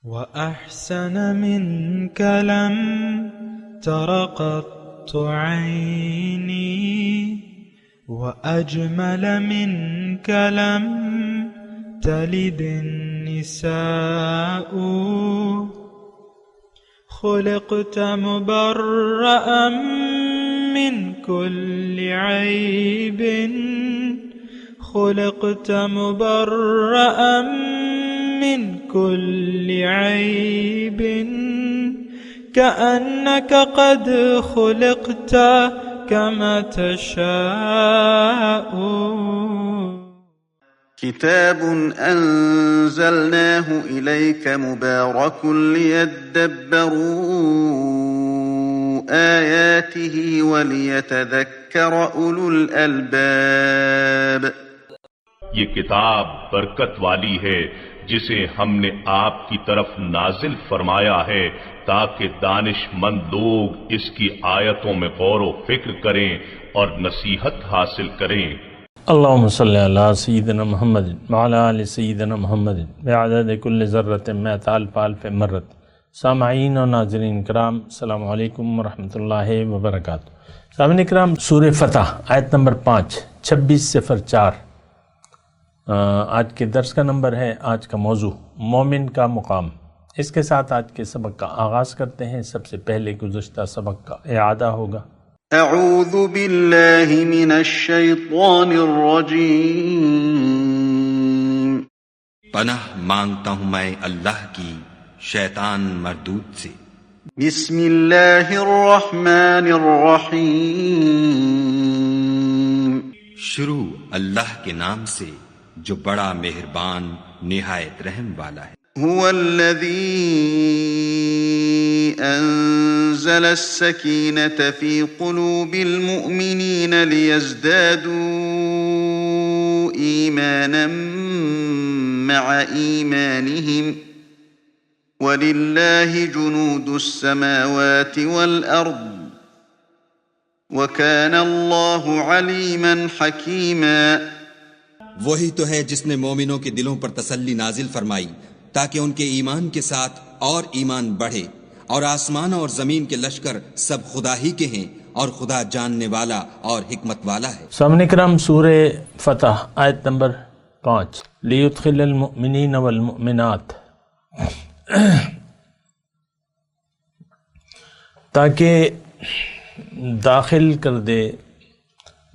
وأحسن منك لم تر قط عيني وأجمل منك لم تلد النساء خلقت مبرأ من كل عيب خلقت مبرأ من كل عيب كأنك قد خلقت كما تشاء. كتاب أنزلناه إليك مبارك ليدبروا آياته وليتذكر أولو الألباب. یہ کتاب برکت والی ہے جسے ہم نے آپ کی طرف نازل فرمایا ہے تاکہ دانش مند لوگ اس کی آیتوں میں غور و فکر کریں اور نصیحت حاصل کریں. اللہم صلی علی سیدنا محمد وعلی آل سیدنا محمد بعدد کل ذرۃ مئۃ الف الف مرۃ. سامعین و ناظرین کرام، السلام علیکم ورحمۃ اللہ وبرکاتہ. سامعین کرام، سورہ فتح آیت نمبر 5 26-4 آج کے درس کا نمبر ہے. آج کا موضوع مومن کا مقام. اس کے ساتھ آج کے سبق کا آغاز کرتے ہیں. سب سے پہلے گزشتہ سبق کا اعادہ ہوگا. اعوذ باللہ من الشیطان الرجیم. پناہ مانگتا ہوں میں اللہ کی شیطان مردود سے. بسم اللہ الرحمن الرحیم. شروع اللہ کے نام سے جو بڑا مہربان نہایت رحم والا ہے. هو الذي أنزل السكينة في قلوب المؤمنين ليزدادوا إيمانا مع إيمانهم ولله جنود السماوات والأرض وكان الله عليما حكيما. وہی تو ہے جس نے مومنوں کے دلوں پر تسلی نازل فرمائی تاکہ ان کے ایمان کے ساتھ اور ایمان بڑھے، اور آسمان اور زمین کے لشکر سب خدا ہی کے ہیں، اور خدا جاننے والا اور حکمت والا ہے. سامعین کرام، سورہ فتح آیت نمبر 5 لیدخل المؤمنین والمؤمنات، تاکہ داخل کر دے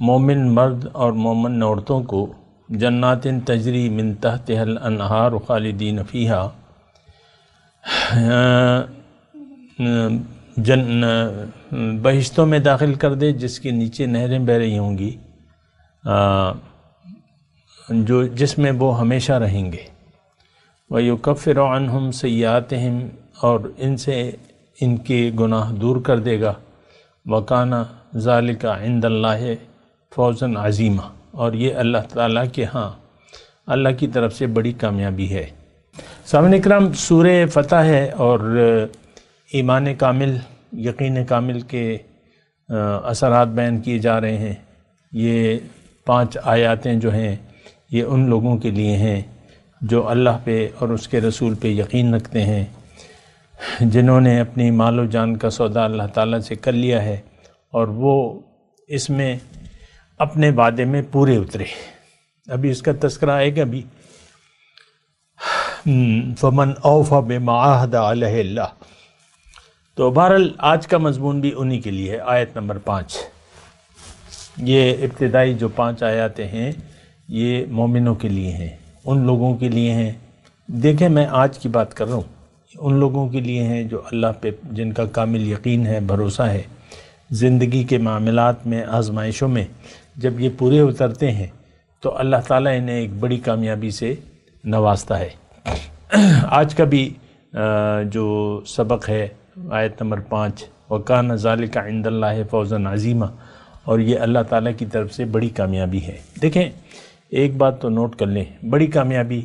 مومن مرد اور مومن عورتوں کو جنات تجری من تحتها الانہار خالدین فیہا، بہشتوں میں داخل کر دے جس کے نیچے نہریں بہہ رہی ہوں گی، جس میں وہ ہمیشہ رہیں گے. وَيُكَفِّرُ عَنْهُمْ سَيِّئَاتِهِمْ، اور ان سے ان کے گناہ دور کر دے گا. وَكَانَ ذَلِكَ عِنْدَ اللَّهِ فَوْزًا عَظِيمًا، اور یہ اللہ تعالیٰ کے ہاں اللہ کی طرف سے بڑی کامیابی ہے. سامعین اکرام، سورہ فتح ہے اور ایمان کامل، یقین کامل کے اثرات بیان کیے جا رہے ہیں. یہ 5 آیاتیں جو ہیں یہ ان لوگوں کے لیے ہیں جو اللہ پہ اور اس کے رسول پہ یقین رکھتے ہیں، جنہوں نے اپنی مال و جان کا سودا اللہ تعالیٰ سے کر لیا ہے اور وہ اس میں اپنے وعدے میں پورے اترے. ابھی اس کا تذکرہ آئے گا بھی. فمن اوفی بما عاہد علیہ اللہ. تو بہرحال آج کا مضمون بھی انہی کے لیے ہے. آیت نمبر 5، یہ ابتدائی جو 5 آیاتیں ہیں یہ مومنوں کے لیے ہیں، ان لوگوں کے لیے ہیں. دیکھیں، میں آج کی بات کر رہا ہوں، ان لوگوں کے لیے ہیں جو اللہ پہ جن کا کامل یقین ہے، بھروسہ ہے. زندگی کے معاملات میں، آزمائشوں میں جب یہ پورے اترتے ہیں تو اللہ تعالیٰ انہیں ایک بڑی کامیابی سے نوازتا ہے. آج کا بھی جو سبق ہے آیت نمبر 5، وَكَانَ ذَلِكَ عِنْدَ اللَّهِ فَوْزًا عَظِيمًا، اور یہ اللہ تعالیٰ کی طرف سے بڑی کامیابی ہے. دیکھیں، ایک بات تو نوٹ کر لیں، بڑی کامیابی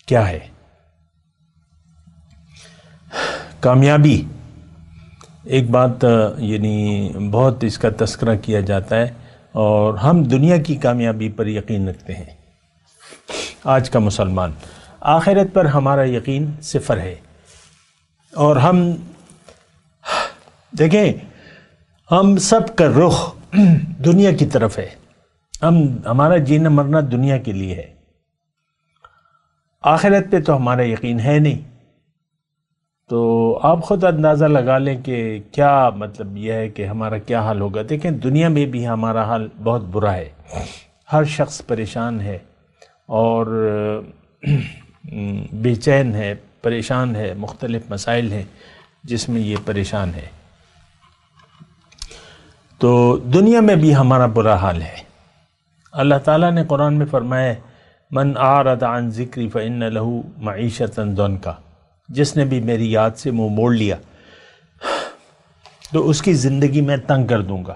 کیا ہے؟ کامیابی ایک بات یعنی بہت اس کا تذکرہ کیا جاتا ہے، اور ہم دنیا کی کامیابی پر یقین رکھتے ہیں. آج کا مسلمان آخرت پر ہمارا یقین صفر ہے، اور ہم دیکھیں ہم سب کا رخ دنیا کی طرف ہے، ہمارا جینا مرنا دنیا کے لیے ہے، آخرت پہ تو ہمارا یقین ہے نہیں۔ تو آپ خود اندازہ لگا لیں کہ کیا مطلب یہ ہے کہ ہمارا کیا حال ہوگا۔ دیکھیں دنیا میں بھی ہمارا حال بہت برا ہے، ہر شخص پریشان ہے اور بے چین ہے، پریشان ہے، مختلف مسائل ہیں جس میں یہ پریشان ہے۔ تو دنیا میں بھی ہمارا برا حال ہے۔ اللہ تعالیٰ نے قرآن میں فرمایا ہے من اعرض عن ذکری فإن له معیشۃ ضنکا، جس نے بھی میری یاد سے منہ موڑ لیا تو اس کی زندگی میں تنگ کر دوں گا۔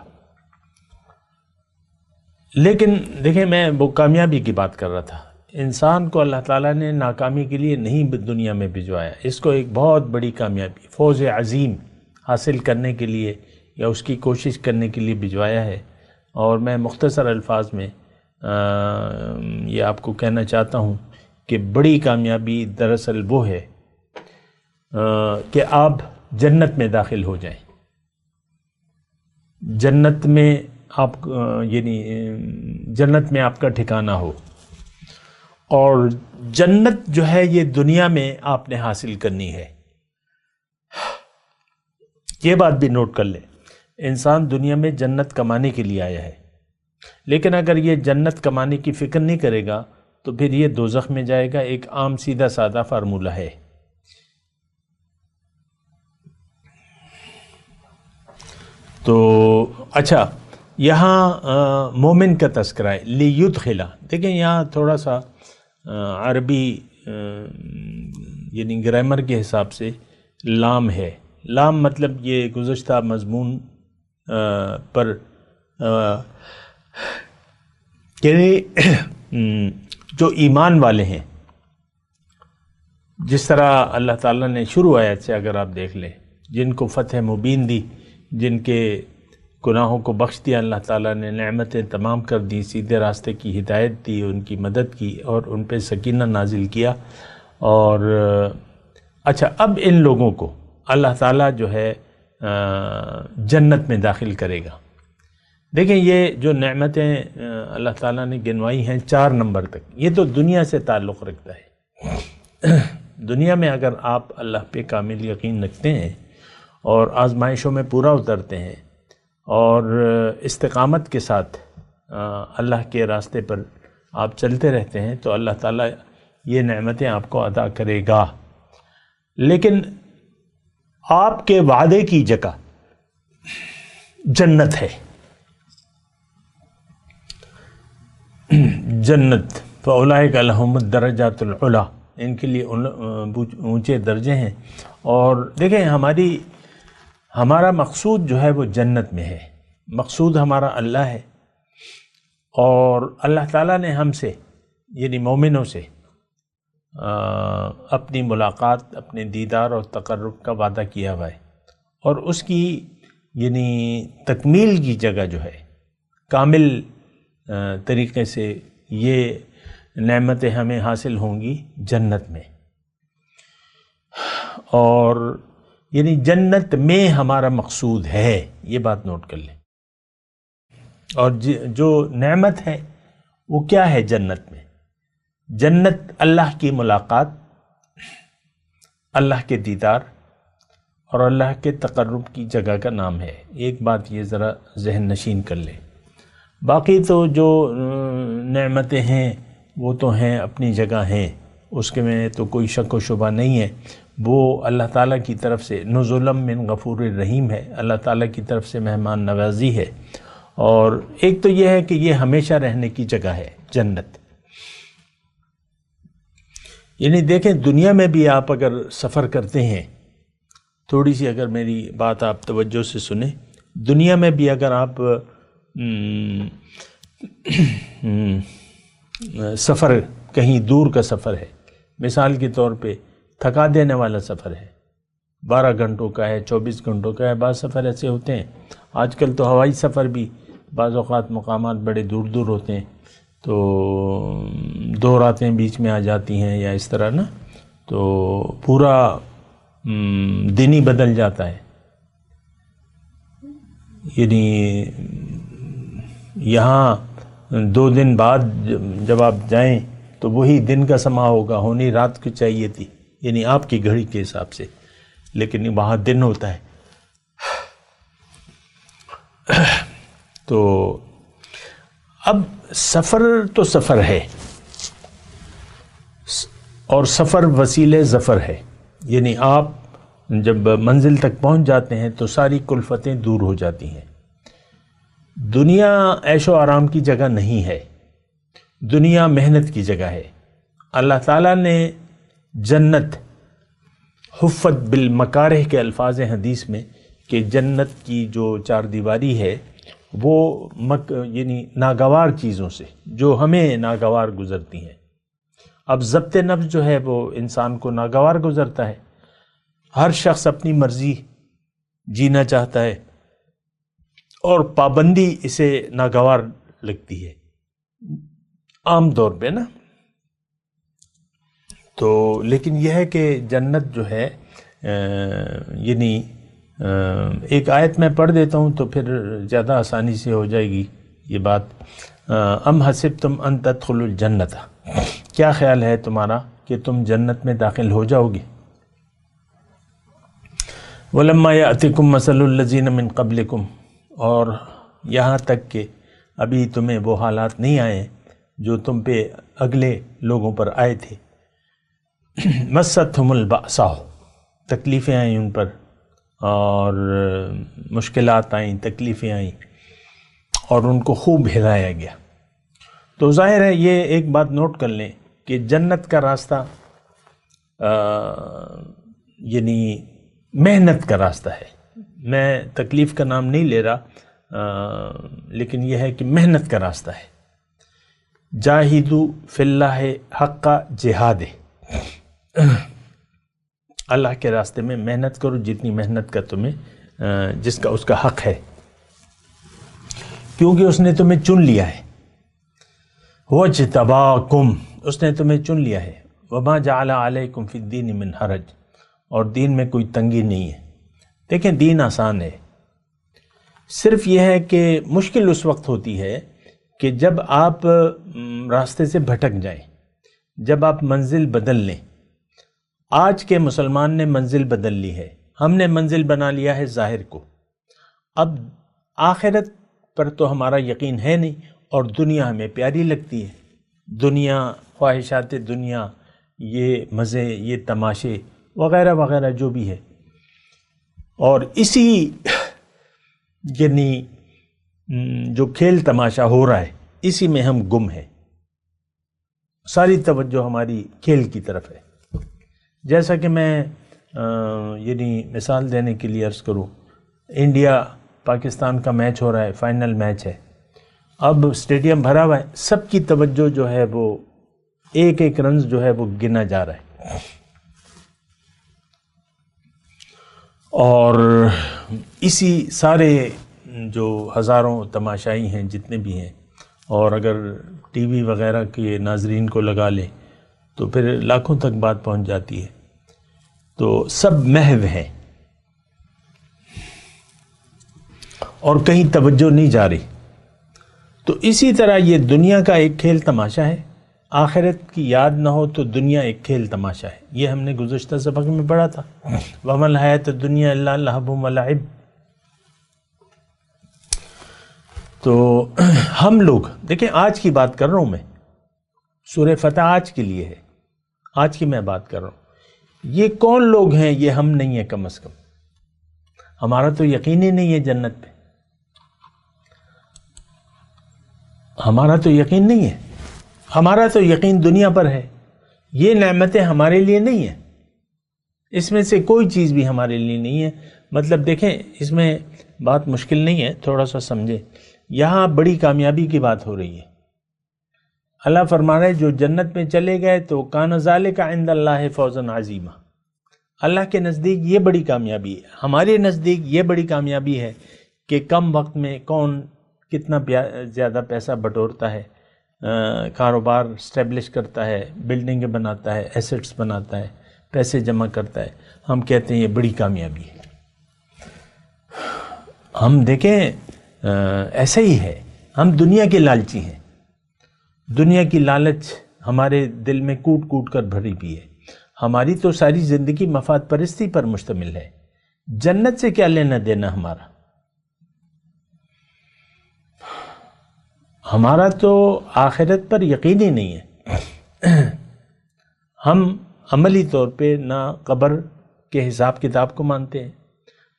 لیکن دیکھیں میں وہ کامیابی کی بات کر رہا تھا، انسان کو اللہ تعالیٰ نے ناکامی کے لیے نہیں دنیا میں بھجوایا، اس کو ایک بہت بڑی کامیابی، فوز عظیم حاصل کرنے کے لیے یا اس کی کوشش کرنے کے لیے بھجوایا ہے۔ اور میں مختصر الفاظ میں یہ آپ کو کہنا چاہتا ہوں کہ بڑی کامیابی دراصل وہ ہے کہ آپ جنت میں داخل ہو جائیں، جنت میں آپ یعنی جنت میں آپ کا ٹھکانہ ہو، اور جنت جو ہے یہ دنیا میں آپ نے حاصل کرنی ہے۔ یہ بات بھی نوٹ کر لیں، انسان دنیا میں جنت کمانے کے لیے آیا ہے، لیکن اگر یہ جنت کمانے کی فکر نہیں کرے گا تو پھر یہ دوزخ میں جائے گا۔ ایک عام سیدھا سادہ فارمولہ ہے۔ تو اچھا یہاں مومن کا تذکرہ ہے لیدخلا، دیکھیں یہاں تھوڑا سا عربی یعنی گرامر کے حساب سے لام ہے، لام مطلب یہ گزشتہ مضمون پر جو ایمان والے ہیں، جس طرح اللہ تعالیٰ نے شروع آیت سے اگر آپ دیکھ لیں، جن کو فتح مبین دی، جن کے گناہوں کو بخش دیا اللہ تعالیٰ نے، نعمتیں تمام کر دی، سیدھے راستے کی ہدایت دی، ان کی مدد کی اور ان پہ سکینہ نازل کیا۔ اور اچھا اب ان لوگوں کو اللہ تعالیٰ جو ہے جنت میں داخل کرے گا۔ دیکھیں یہ جو نعمتیں اللہ تعالیٰ نے گنوائی ہیں 4 نمبر تک، یہ تو دنیا سے تعلق رکھتا ہے۔ دنیا میں اگر آپ اللہ پہ کامل یقین رکھتے ہیں اور آزمائشوں میں پورا اترتے ہیں اور استقامت کے ساتھ اللہ کے راستے پر آپ چلتے رہتے ہیں تو اللہ تعالیٰ یہ نعمتیں آپ کو عطا کرے گا۔ لیکن آپ کے وعدے کی جگہ جنت ہے، جنت فَأُولَئِكَ لَهُمُ الدَّرَجَاتُ الْعُلَىٰ، ان کے لیے اونچے درجے ہیں۔ اور دیکھیں ہمارا مقصود جو ہے وہ جنت میں ہے، مقصود ہمارا اللہ ہے، اور اللہ تعالیٰ نے ہم سے یعنی مومنوں سے اپنی ملاقات، اپنے دیدار اور تقرب کا وعدہ کیا ہوا ہے، اور اس کی یعنی تکمیل کی جگہ جو ہے، کامل طریقے سے یہ نعمتیں ہمیں حاصل ہوں گی جنت میں۔ اور یعنی جنت میں ہمارا مقصود ہے، یہ بات نوٹ کر لیں۔ اور جو نعمت ہے وہ کیا ہے جنت میں؟ جنت اللہ کی ملاقات، اللہ کے دیدار اور اللہ کے تقرب کی جگہ کا نام ہے۔ ایک بات یہ ذرا ذہن نشین کر لیں۔ باقی تو جو نعمتیں ہیں وہ تو ہیں، اپنی جگہ ہیں، اس کے میں تو کوئی شک و شبہ نہیں ہے، وہ اللہ تعالیٰ کی طرف سے نزلا من غفور الرحیم ہے، اللہ تعالیٰ کی طرف سے مہمان نوازی ہے۔ اور ایک تو یہ ہے کہ یہ ہمیشہ رہنے کی جگہ ہے جنت۔ یعنی دیکھیں دنیا میں بھی آپ اگر سفر کرتے ہیں، تھوڑی سی اگر میری بات آپ توجہ سے سنیں، دنیا میں بھی اگر آپ سفر کہیں دور کا سفر ہے، مثال کے طور پہ تھکا دینے والا سفر ہے، 12 گھنٹوں کا ہے، 24 گھنٹوں کا ہے، بعض سفر ایسے ہوتے ہیں، آج کل تو ہوائی سفر بھی بعض اوقات مقامات بڑے دور دور ہوتے ہیں، تو 2 راتیں بیچ میں آ جاتی ہیں یا اس طرح نا، تو پورا دن ہی بدل جاتا ہے. یعنی یہاں 2 دن بعد جب آپ جائیں تو وہی دن کا سما ہوگا، ہونی رات کو چاہیے تھی، یعنی آپ کی گھڑی کے حساب سے، لیکن وہاں دن ہوتا ہے. تو اب سفر تو سفر ہے، اور سفر وسیلے ظفر ہے. یعنی آپ جب منزل تک پہنچ جاتے ہیں تو ساری کلفتیں دور ہو جاتی ہیں. دنیا عیش و آرام کی جگہ نہیں ہے، دنیا محنت کی جگہ ہے. اللہ تعالیٰ نے جنت حفت بالمکارہ کے الفاظ حدیث میں کہ جنت کی جو 4 دیواری ہے وہ یعنی ناگوار چیزوں سے جو ہمیں ناگوار گزرتی ہیں. اب ضبط نفس جو ہے وہ انسان کو ناگوار گزرتا ہے. ہر شخص اپنی مرضی جینا چاہتا ہے اور پابندی اسے ناگوار لگتی ہے عام طور پہ نا. تو لیکن یہ ہے کہ جنت جو ہے یعنی ایک آیت میں پڑھ دیتا ہوں تو پھر زیادہ آسانی سے ہو جائے گی یہ بات. ام حسبتم ان تدخلوا الجنت، کیا خیال ہے تمہارا کہ تم جنت میں داخل ہو جاؤ گے. ولما یأتکم مثل الذین من قبلکم، اور یہاں تک کہ ابھی تمہیں وہ حالات نہیں آئے جو تم پہ اگلے لوگوں پر آئے تھے. مستہم البأساء، تکلیفیں آئیں ان پر اور مشکلات آئیں، تکلیفیں آئیں اور ان کو خوب ہلایا گیا. تو ظاہر ہے یہ ایک بات نوٹ کر لیں کہ جنت کا راستہ یعنی محنت کا راستہ ہے. میں تکلیف کا نام نہیں لے رہا، لیکن یہ ہے کہ محنت کا راستہ ہے. جاہدوا فی اللہ حق جہاد، اللہ کے راستے میں محنت کرو جتنی محنت کا تمہیں جس کا اس کا حق ہے، کیونکہ اس نے تمہیں چن لیا ہے. وَاجْتَبَاكُمْ، اس نے تمہیں چن لیا ہے. وَمَا جَعَلَ عَلَيْكُمْ فِي الدِّينِ مِنْ حَرَجٍ، اور دین میں کوئی تنگی نہیں ہے. دیکھیں دین آسان ہے، صرف یہ ہے کہ مشکل اس وقت ہوتی ہے کہ جب آپ راستے سے بھٹک جائیں، جب آپ منزل بدل لیں. آج کے مسلمان نے منزل بدل لی ہے، ہم نے منزل بنا لیا ہے ظاہر کو. اب آخرت پر تو ہمارا یقین ہے نہیں، اور دنیا ہمیں پیاری لگتی ہے. دنیا، خواہشات دنیا، یہ مزے، یہ تماشے وغیرہ وغیرہ جو بھی ہے، اور اسی یعنی جو کھیل تماشا ہو رہا ہے اسی میں ہم گم ہیں. ساری توجہ ہماری کھیل کی طرف ہے. جیسا کہ میں یعنی مثال دینے کے لیے عرض کروں، انڈیا پاکستان کا میچ ہو رہا ہے، فائنل میچ ہے. اب اسٹیڈیم بھرا ہوا ہے، سب کی توجہ جو ہے وہ ایک ایک رنز جو ہے وہ گنا جا رہا ہے. اور اسی سارے جو ہزاروں تماشائی ہیں جتنے بھی ہیں، اور اگر ٹی وی وغیرہ کے ناظرین کو لگا لیں تو پھر لاکھوں تک بات پہنچ جاتی ہے. تو سب محو ہیں اور کہیں توجہ نہیں جا رہی. تو اسی طرح یہ دنیا کا ایک کھیل تماشا ہے. آخرت کی یاد نہ ہو تو دنیا ایک کھیل تماشا ہے. یہ ہم نے گزشتہ سبق میں پڑھا تھا، وَمَا الْحَيَاةُ الدُّنْيَا إِلَّا لَهْوٌ وَلَعِبٌ. تو ہم لوگ دیکھیں، آج کی بات کر رہا ہوں میں، سورہ فتح آج کے لیے ہے، آج کی میں بات کر رہا ہوں. یہ کون لوگ ہیں؟ یہ ہم نہیں ہیں. کم از کم ہمارا تو یقین ہی نہیں ہے جنت پہ، ہمارا تو یقین نہیں ہے. ہمارا تو یقین دنیا پر ہے. یہ نعمتیں ہمارے لیے نہیں ہیں، اس میں سے کوئی چیز بھی ہمارے لیے نہیں ہے. مطلب دیکھیں، اس میں بات مشکل نہیں ہے، تھوڑا سا سمجھیں. یہاں بڑی کامیابی کی بات ہو رہی ہے. اللہ فرما رہا ہے جو جنت میں چلے گئے تو کان ذالک عند اللہ فوزا عظیما. اللہ کے نزدیک یہ بڑی کامیابی ہے. ہمارے نزدیک یہ بڑی کامیابی ہے کہ کم وقت میں کون کتنا زیادہ پیسہ بٹورتا ہے، کاروبار اسٹیبلش کرتا ہے، بلڈنگیں بناتا ہے، ایسٹس بناتا ہے، پیسے جمع کرتا ہے، ہم کہتے ہیں یہ بڑی کامیابی ہے۔ ہم دیکھیں ایسا ہی ہے، ہم دنیا کے لالچی ہیں، دنیا کی لالچ ہمارے دل میں کوٹ کوٹ کر بھری بھی ہے۔ ہماری تو ساری زندگی مفاد پرستی پر مشتمل ہے، جنت سے کیا لینا دینا ہمارا تو آخرت پر یقین ہی نہیں ہے۔ ہم عملی طور پہ نہ قبر کے حساب کتاب کو مانتے ہیں،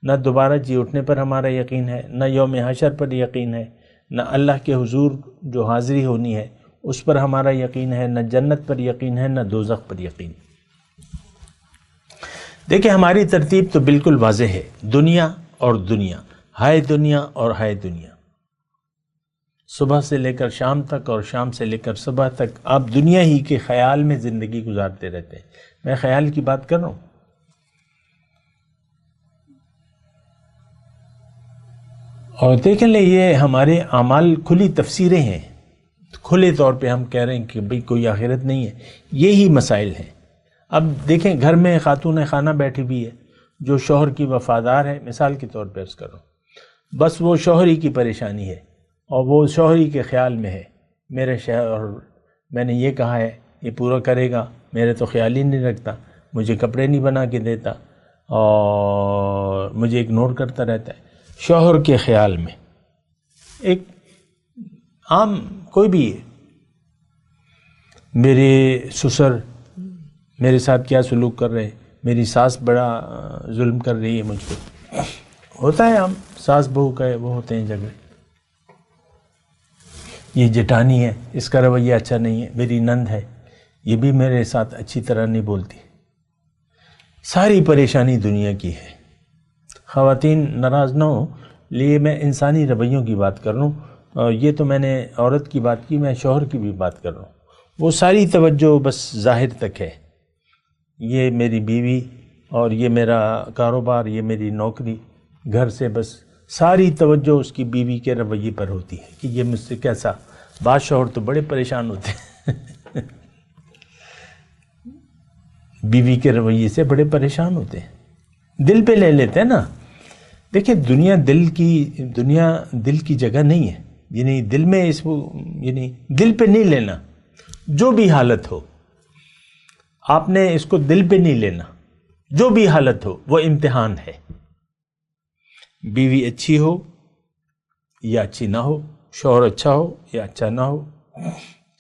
نہ دوبارہ جی اٹھنے پر ہمارا یقین ہے، نہ یوم حشر پر یقین ہے، نہ اللہ کے حضور جو حاضری ہونی ہے اس پر ہمارا یقین ہے، نہ جنت پر یقین ہے، نہ دوزخ پر یقین۔ دیکھیں ہماری ترتیب تو بالکل واضح ہے، دنیا اور دنیا، ہائے دنیا اور ہائے دنیا، صبح سے لے کر شام تک اور شام سے لے کر صبح تک آپ دنیا ہی کے خیال میں زندگی گزارتے رہتے ہیں۔ میں خیال کی بات کر رہا ہوں۔ اور دیکھیں لیں یہ ہمارے اعمال کھلی تفسیریں ہیں، کھلے طور پہ ہم کہہ رہے ہیں کہ بھئی کوئی آخرت نہیں ہے، یہی مسائل ہیں۔ اب دیکھیں گھر میں خاتون خانہ بیٹھی ہوئی ہے جو شوہر کی وفادار ہے، مثال کے طور پہ عرض کروں، بس وہ شوہر ہی کی پریشانی ہے اور وہ شوہر ہی کے خیال میں ہے، میرے شوہر میں نے یہ کہا ہے یہ پورا کرے گا، میرے تو خیال ہی نہیں رکھتا، مجھے کپڑے نہیں بنا کے دیتا اور مجھے اگنور کرتا رہتا ہے۔ شوہر کے خیال میں ایک عام کوئی بھی ہے، میرے سسر میرے ساتھ کیا سلوک کر رہے ہیں، میری ساس بڑا ظلم کر رہی ہے مجھ پہ، ہوتا ہے عام ساس بہو کا وہ ہوتے ہیں جھگڑے، یہ جٹانی ہے اس کا رویہ اچھا نہیں ہے، میری نند ہے یہ بھی میرے ساتھ اچھی طرح نہیں بولتی، ساری پریشانی دنیا کی ہے۔ خواتین ناراض نہ ہو، لیے میں انسانی رویوں کی بات کر رہا ہوں، اور یہ تو میں نے عورت کی بات کی، میں شوہر کی بھی بات کر رہا ہوں۔ وہ ساری توجہ بس ظاہر تک ہے، یہ میری بیوی اور یہ میرا کاروبار، یہ میری نوکری، گھر سے بس ساری توجہ اس کی بیوی کے رویے پر ہوتی ہے کہ یہ مجھ سے کیسا۔ بعض شوہر تو بڑے پریشان ہوتے ہیں بیوی کے رویے سے بڑے پریشان ہوتے ہیں، دل پہ لے لیتے ہیں نا۔ دیکھیں دنیا دل کی جگہ نہیں ہے، یعنی دل میں یعنی دل پہ نہیں لینا، جو بھی حالت ہو آپ نے اس کو دل پہ نہیں لینا، جو بھی حالت ہو وہ امتحان ہے۔ بیوی اچھی ہو یا اچھی نہ ہو، شوہر اچھا ہو یا اچھا نہ ہو،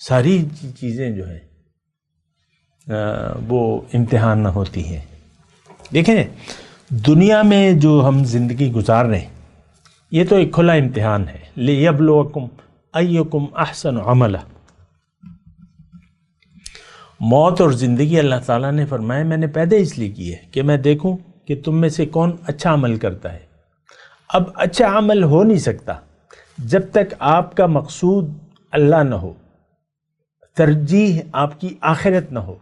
ساری چیزیں جو ہیں وہ امتحان نہ ہوتی ہیں۔ دیکھیں دنیا میں جو ہم زندگی گزار رہے ہیں یہ تو ایک کھلا امتحان ہے، لِيَبْلُوَكُمْ أَيُّكُمْ أَحْسَنُ عَمَلًا۔ موت اور زندگی اللہ تعالیٰ نے فرمایا میں نے پیدا اس لیے کی ہے کہ میں دیکھوں کہ تم میں سے کون اچھا عمل کرتا ہے۔ اب اچھا عمل ہو نہیں سکتا جب تک آپ کا مقصود اللہ نہ ہو، ترجیح آپ کی آخرت نہ ہو،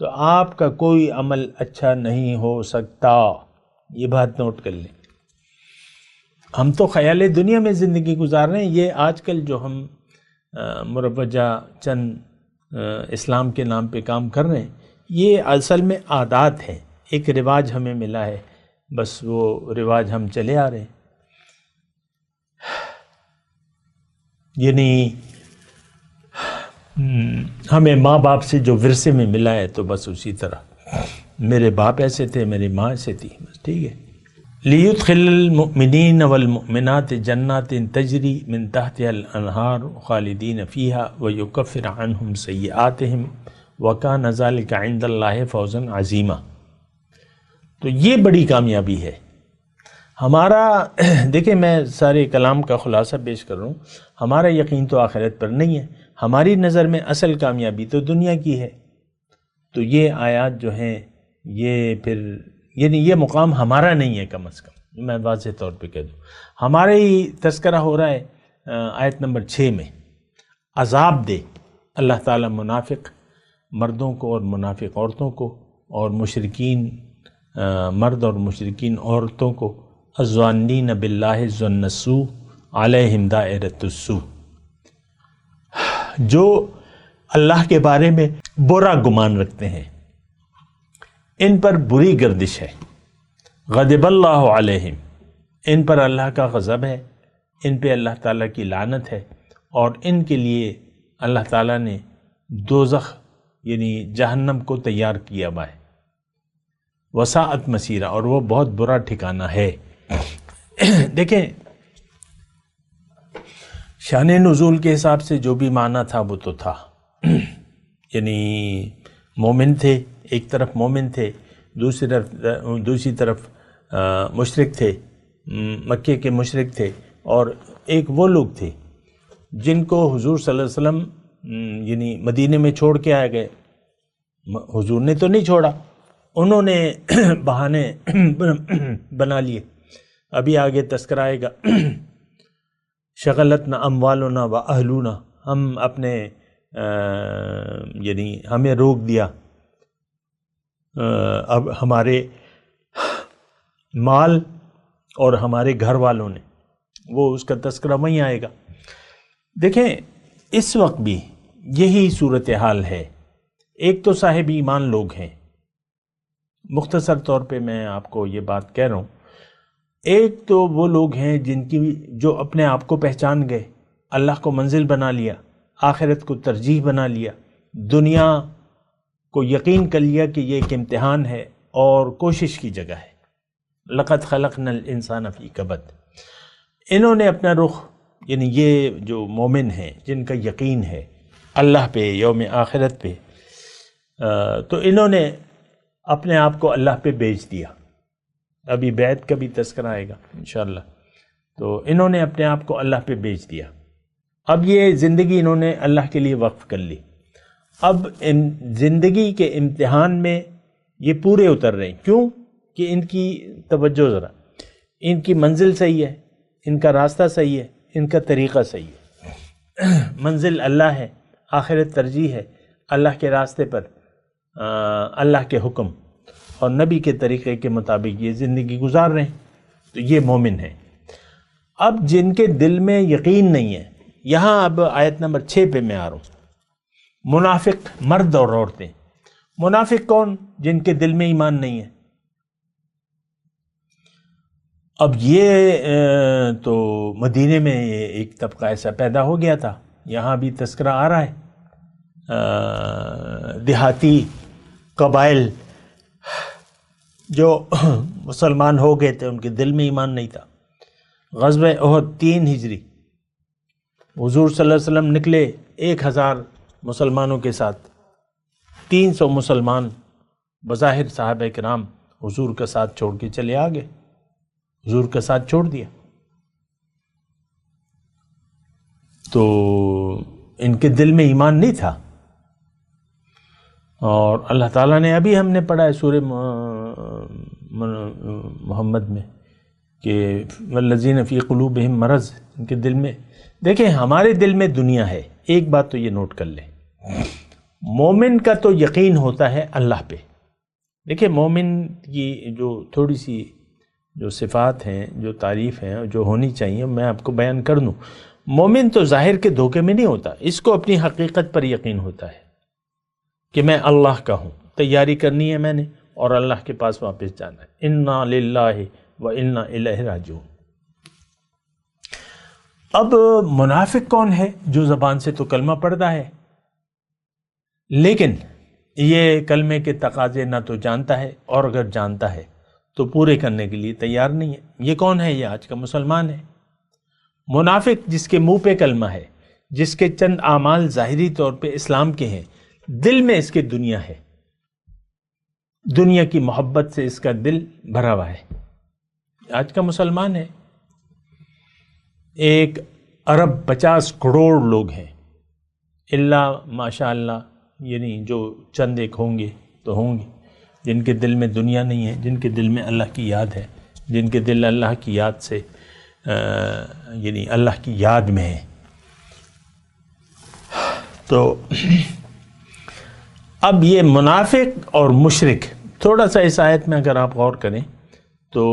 تو آپ کا کوئی عمل اچھا نہیں ہو سکتا۔ یہ بات نوٹ کر لیں۔ ہم تو خیال دنیا میں زندگی گزار رہے ہیں، یہ آج کل جو ہم مروجہ چند اسلام کے نام پہ کام کر رہے ہیں یہ اصل میں عادات ہیں، ایک رواج ہمیں ملا ہے، بس وہ رواج ہم چلے آ رہے ہیں۔ یعنی ہمیں ماں باپ سے جو ورثے میں ملا ہے تو بس اسی طرح میرے باپ ایسے تھے، میری ماں ایسے تھی، بس ٹھیک ہے۔ لِيُدْخِلَ الْمُؤْمِنِينَ وَالْمُؤْمِنَاتِ جَنَّاتٍ تَجْرِي مِنْ تَحْتِهَا الْأَنْهَارُ خَالِدِينَ فِيهَا وَيُكَفِّرَ عَنْهُمْ سَيِّئَاتِهِمْ وَكَانَ ذَلِكَ عِنْدَ اللَّهِ فَوْزًا عَظِيمًا۔ تو یہ بڑی کامیابی ہے ہمارا۔ دیکھیں میں سارے کلام کا خلاصہ پیش کر رہا ہوں، ہمارا یقین تو آخرت پر نہیں ہے، ہماری نظر میں اصل کامیابی تو دنیا کی ہے۔ تو یہ آیات جو ہیں یہ پھر یعنی یہ مقام ہمارا نہیں ہے، کم از کم میں واضح طور پہ کہہ دوں، ہمارے ہی تذکرہ ہو رہا ہے آیت نمبر 6 میں، عذاب دے اللہ تعالیٰ منافق مردوں کو اور منافق عورتوں کو، اور مشرکین مرد اور مشرکین عورتوں کو، الظانین باللہ ظن السوء علیہم دائرۃ السوء۔ جو اللہ کے بارے میں برا گمان رکھتے ہیں ان پر بری گردش ہے. غضب اللہ علیہم، ان پر اللہ کا غضب ہے، ان پہ اللہ تعالیٰ کی لعنت ہے، اور ان کے لیے اللہ تعالیٰ نے دوزخ یعنی جہنم کو تیار کیا ہوا ہے. وساعت مسیرہ، اور وہ بہت برا ٹھکانہ ہے. دیکھیں شان نزول کے حساب سے جو بھی معنی تھا وہ تو تھا، یعنی مومن تھے، ایک طرف مومن تھے، دوسری طرف مشرک تھے، مکے کے مشرک تھے، اور ایک وہ لوگ تھے جن کو حضور صلی اللہ علیہ وسلم یعنی مدینے میں چھوڑ کے آئے گئے. حضور نے تو نہیں چھوڑا، انہوں نے بہانے بنا لیے. ابھی آگے تذکرہ آئے گا شغلتنا اموالنا و اہلونا، ہم اپنے یعنی ہمیں روک دیا، اب ہمارے مال اور ہمارے گھر والوں نے، وہ اس کا تذکرہ وہیں آئے گا. دیکھیں اس وقت بھی یہی صورتحال ہے. ایک تو صاحب ایمان لوگ ہیں، مختصر طور پہ میں آپ کو یہ بات کہہ رہا ہوں. ایک تو وہ لوگ ہیں جن کی جو اپنے آپ کو پہچان گئے، اللہ کو منزل بنا لیا، آخرت کو ترجیح بنا لیا، دنیا کو یقین کر لیا کہ یہ ایک امتحان ہے اور کوشش کی جگہ ہے. لقد خلقنا الانسان فی کبد. انہوں نے اپنا رخ، یعنی یہ جو مومن ہیں جن کا یقین ہے اللہ پہ، یوم آخرت پہ، تو انہوں نے اپنے آپ کو اللہ پہ بیچ دیا. ابھی بیعت کا بھی تذکرہ آئے گا انشاءاللہ. تو انہوں نے اپنے آپ کو اللہ پہ بیچ دیا. اب یہ زندگی انہوں نے اللہ کے لیے وقف کر لی. اب ان زندگی کے امتحان میں یہ پورے اتر رہے ہیں. کیوں؟ کہ ان کی توجہ ذرا، ان کی منزل صحیح ہے، ان کا راستہ صحیح ہے، ان کا طریقہ صحیح ہے. منزل اللہ ہے، آخرت ترجیح ہے، اللہ کے راستے پر اللہ کے حکم اور نبی کے طریقے کے مطابق یہ زندگی گزار رہے ہیں. تو یہ مومن ہیں. اب جن کے دل میں یقین نہیں ہے، یہاں اب آیت نمبر 6 پہ میں آ رہا ہوں. منافق مرد اور عورتیں. منافق کون؟ جن کے دل میں ایمان نہیں ہے. اب یہ تو مدینے میں ایک طبقہ ایسا پیدا ہو گیا تھا، یہاں بھی تذکرہ آ رہا ہے. دیہاتی قبائل جو مسلمان ہو گئے تھے، ان کے دل میں ایمان نہیں تھا. غزوہ احد 3 ہجری، حضور صلی اللہ علیہ وسلم نکلے 1000 مسلمانوں کے ساتھ. 300 مسلمان بظاہر صحابہ کرام حضور کا ساتھ چھوڑ کے چلے آگے، حضور کا ساتھ چھوڑ دیا. تو ان کے دل میں ایمان نہیں تھا. اور اللہ تعالیٰ نے ابھی ہم نے پڑھا ہے سورہ محمد میں کہ والذین فی قلوبہم مرض، ان کے دل میں. دیکھیں ہمارے دل میں دنیا ہے. ایک بات تو یہ نوٹ کر لیں، مومن کا تو یقین ہوتا ہے اللہ پہ. دیکھیں مومن کی جو تھوڑی سی جو صفات ہیں، جو تعریف ہیں، جو ہونی چاہیے، میں آپ کو بیان کر دوں. مومن تو ظاہر کے دھوکے میں نہیں ہوتا، اس کو اپنی حقیقت پر یقین ہوتا ہے کہ میں اللہ کا ہوں، تیاری کرنی ہے میں نے، اور اللہ کے پاس واپس جانا ہے. انا للہ و انا الیہ راجعون. اب منافق کون ہے؟ جو زبان سے تو کلمہ پڑھتا ہے، لیکن یہ کلمے کے تقاضے نہ تو جانتا ہے، اور اگر جانتا ہے تو پورے کرنے کے لیے تیار نہیں ہے. یہ کون ہے؟ یہ آج کا مسلمان ہے. منافق جس کے منہ پہ کلمہ ہے، جس کے چند اعمال ظاہری طور پہ اسلام کے ہیں، دل میں اس کے دنیا ہے، دنیا کی محبت سے اس کا دل بھرا ہوا ہے. آج کا مسلمان ہے. 1 ارب 50 کروڑ لوگ ہیں، اللہ ماشاء اللہ، یعنی جو چند ایک ہوں گے تو ہوں گے جن کے دل میں دنیا نہیں ہے، جن کے دل میں اللہ کی یاد ہے، جن کے دل اللہ کی یاد سے یعنی اللہ کی یاد میں ہے. تو اب یہ منافق اور مشرک، تھوڑا سا اس آیت میں اگر آپ غور کریں تو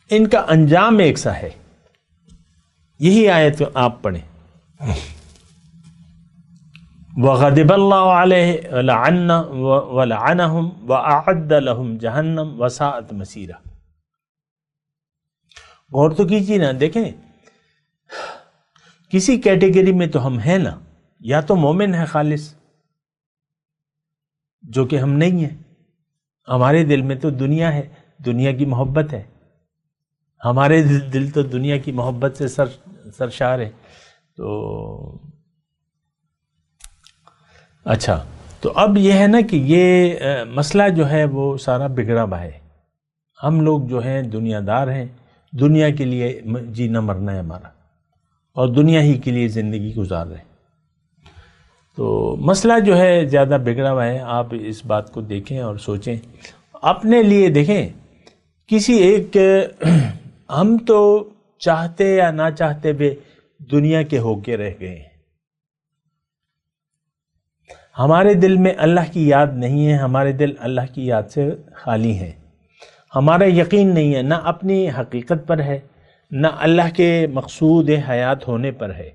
ان کا انجام ایک سا ہے. یہی آیت آپ پڑھیں. وغضب اللہ علیہ ولعنہم وأعد لہم جہنم وساءت مصیرا۔ غور تو کیجیے نا، دیکھیں کسی کیٹیگری میں تو ہم ہیں نا، یا تو مومن ہے خالص، جو کہ ہم نہیں ہیں، ہمارے دل میں تو دنیا ہے، دنیا کی محبت ہے، ہمارے دل تو دنیا کی محبت سے سرشار ہے۔ تو اچھا، تو اب یہ ہے نا کہ یہ مسئلہ جو ہے وہ سارا بگڑا ہوا ہے۔ ہم لوگ جو ہیں دنیا دار ہیں، دنیا کے لیے جینا مرنا ہے ہمارا، اور دنیا ہی کے لیے زندگی گزار رہے ہیں۔ تو مسئلہ جو ہے زیادہ بگڑا ہوا ہے، آپ اس بات کو دیکھیں اور سوچیں اپنے لیے۔ دیکھیں کسی ایک ہم تو چاہتے یا نہ چاہتے ہوئے دنیا کے ہو کے رہ گئے ہیں، ہمارے دل میں اللہ کی یاد نہیں ہے، ہمارے دل اللہ کی یاد سے خالی ہیں، ہمارا یقین نہیں ہے نہ اپنی حقیقت پر ہے، نہ اللہ کے مقصود حیات ہونے پر ہے۔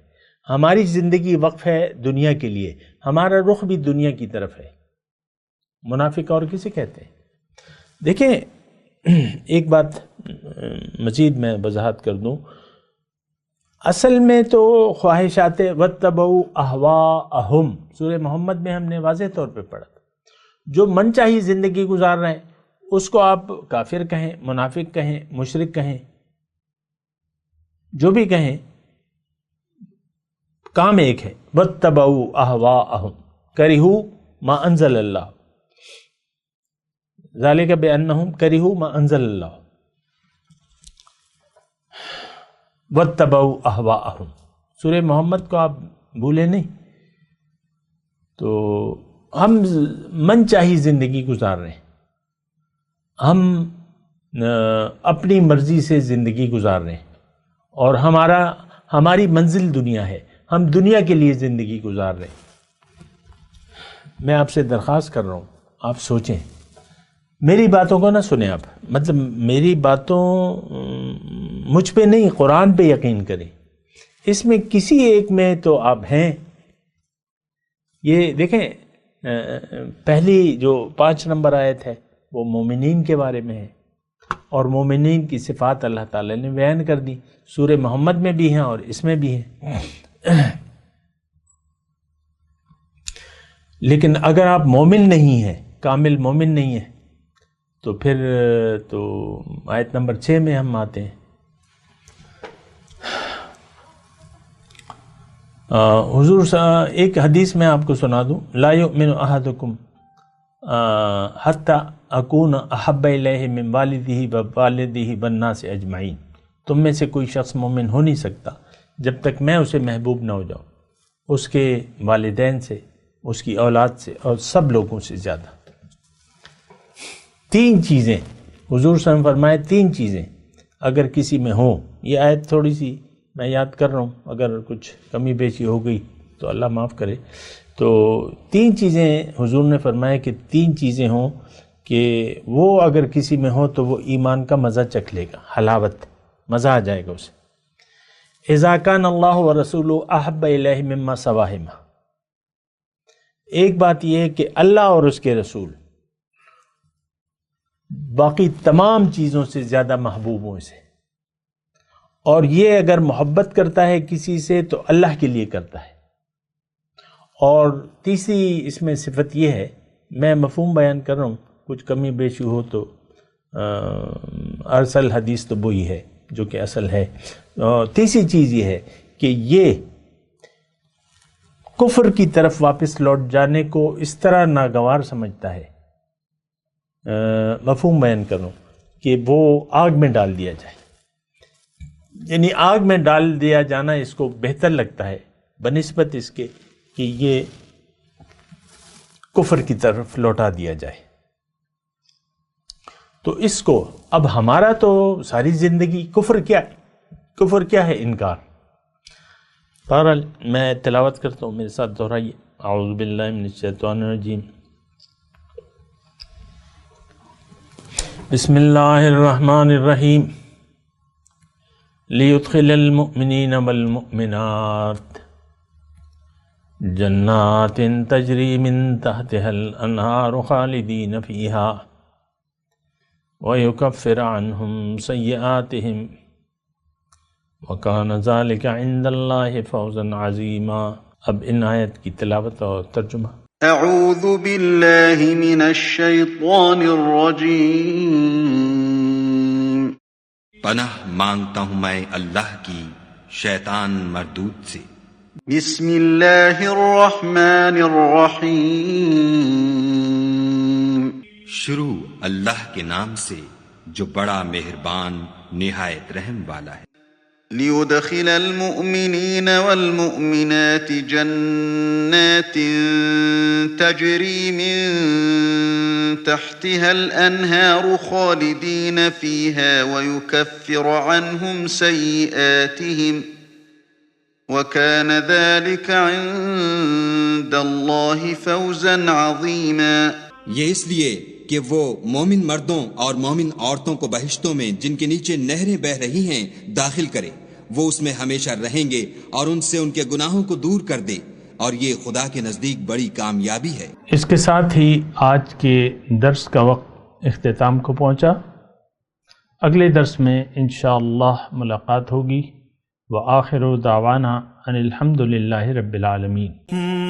ہماری زندگی وقف ہے دنیا کے لیے، ہمارا رخ بھی دنیا کی طرف ہے۔ منافق اور کسے کہتے ہیں؟ دیکھیں ایک بات مزید میں وضاحت کر دوں، اصل میں تو خواہشات واتبعوا اہواءہم سورہ محمد میں ہم نے واضح طور پہ پڑھا، جو من چاہی زندگی گزار رہے ہیں اس کو آپ کافر کہیں، منافق کہیں، مشرک کہیں، جو بھی کہیں، کام ایک ہے، واتبعوا اہواءہم کرہوا ما انزل اللہ، ذالک بانہم کرہوا ما انزل اللہ واتبعوا اہواءہم۔ سورہ محمد کو آپ بھولے نہیں۔ تو ہم من چاہی زندگی گزار رہے ہیں، ہم اپنی مرضی سے زندگی گزار رہے ہیں، اور ہماری منزل دنیا ہے، ہم دنیا کے لیے زندگی گزار رہے ہیں۔ میں آپ سے درخواست کر رہا ہوں، آپ سوچیں، میری باتوں کو نہ سنیں آپ، مطلب میری باتوں مجھ پہ نہیں، قرآن پہ یقین کریں، اس میں کسی ایک میں تو آپ ہیں۔ یہ دیکھیں پہلی جو 5 نمبر آیت ہے وہ مومنین کے بارے میں ہے، اور مومنین کی صفات اللہ تعالی نے بیان کر دی، سورہ محمد میں بھی ہیں اور اس میں بھی ہیں۔ لیکن اگر آپ مومن نہیں ہیں، کامل مومن نہیں ہیں، تو پھر تو آیت نمبر 6 میں ہم آتے ہیں۔ حضور ایک حدیث میں آپ کو سنا دوں، لا یؤمن احدکم حتی اکون احب الیہ من والدہ ووالدہ والناس اجمعین، تم میں سے کوئی شخص مومن ہو نہیں سکتا جب تک میں اسے محبوب نہ ہو جاؤں، اس کے والدین سے، اس کی اولاد سے، اور سب لوگوں سے زیادہ۔ 3 چیزیں حضور صلی اللہ علیہ وسلم فرمائے، 3 چیزیں اگر کسی میں ہوں، یہ آیت تھوڑی سی میں یاد کر رہا ہوں، اگر کچھ کمی بیشی ہو گئی تو اللہ معاف کرے۔ تو 3 چیزیں حضور نے فرمایا کہ 3 چیزیں ہوں کہ وہ اگر کسی میں ہو تو وہ ایمان کا مزہ چکھ لے گا، حلاوت، مزہ آ جائے گا اسے۔ اذا کان اللہ ورسولہ احب الیہ مما سواہما، ایک بات یہ ہے کہ اللہ اور اس کے رسول باقی تمام چیزوں سے زیادہ محبوب ہوں اسے، اور یہ اگر محبت کرتا ہے کسی سے تو اللہ کے لیے کرتا ہے۔ اور تیسری اس میں صفت یہ ہے، میں مفہوم بیان کر رہا ہوں، کچھ کمی بیشی ہو تو ارسل حدیث تو وہی ہے جو کہ اصل ہے۔ تیسری چیز یہ ہے کہ یہ کفر کی طرف واپس لوٹ جانے کو اس طرح ناگوار سمجھتا ہے، مفہوم بیان کروں، کہ وہ آگ میں ڈال دیا جائے، یعنی آگ میں ڈال دیا جانا اس کو بہتر لگتا ہے بنسبت اس کے کہ یہ کفر کی طرف لوٹا دیا جائے۔ تو اس کو اب ہمارا تو ساری زندگی کفر کیا ہے؟ انکار۔ بہرحال میں تلاوت کرتا ہوں، میرے ساتھ دہرائیے، اعوذ باللہ من الشیطان الرجیم، بسم اللہ الرحمن الرحیم، لیدخل المؤمنین والمؤمنات جنات تجری من تحتها الانہار خالدین فیہا ویکفر عنہم سیئاتہم وکان ذلک عند اللہ فوزا عظیما۔ اب ان آیت کی تلاوت اور ترجمہ۔ اعوذ باللہ من الشیطان الرجیم۔ پناہ مانگتا ہوں میں اللہ کی شیطان مردود سے۔ بسم اللہ الرحمن الرحیم۔ شروع اللہ کے نام سے جو بڑا مہربان نہایت رحم والا ہے۔ ليدخل المؤمنين والمؤمنات جنات تجري من تحتها الأنهار خالدين فيها ويكفر عنهم سيئاتهم وكان ذلك عند الله فوزا عظيما۔ یہ اس لیے کہ وہ مومن مردوں اور مومن عورتوں کو بہشتوں میں جن کے نیچے نہریں بہہ رہی ہیں داخل کرے، وہ اس میں ہمیشہ رہیں گے اور ان سے ان کے گناہوں کو دور کر دے، اور یہ خدا کے نزدیک بڑی کامیابی ہے۔ اس کے ساتھ ہی آج کے درس کا وقت اختتام کو پہنچا۔ اگلے درس میں انشاءاللہ ملاقات ہوگی۔ وآخر دعوانا ان الحمد للہ رب العالمین۔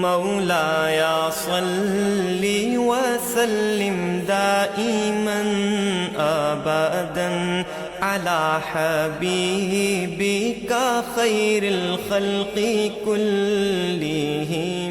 مولاي صل وسلم دائما ابدا على حبيبك خير الخلق كلهم۔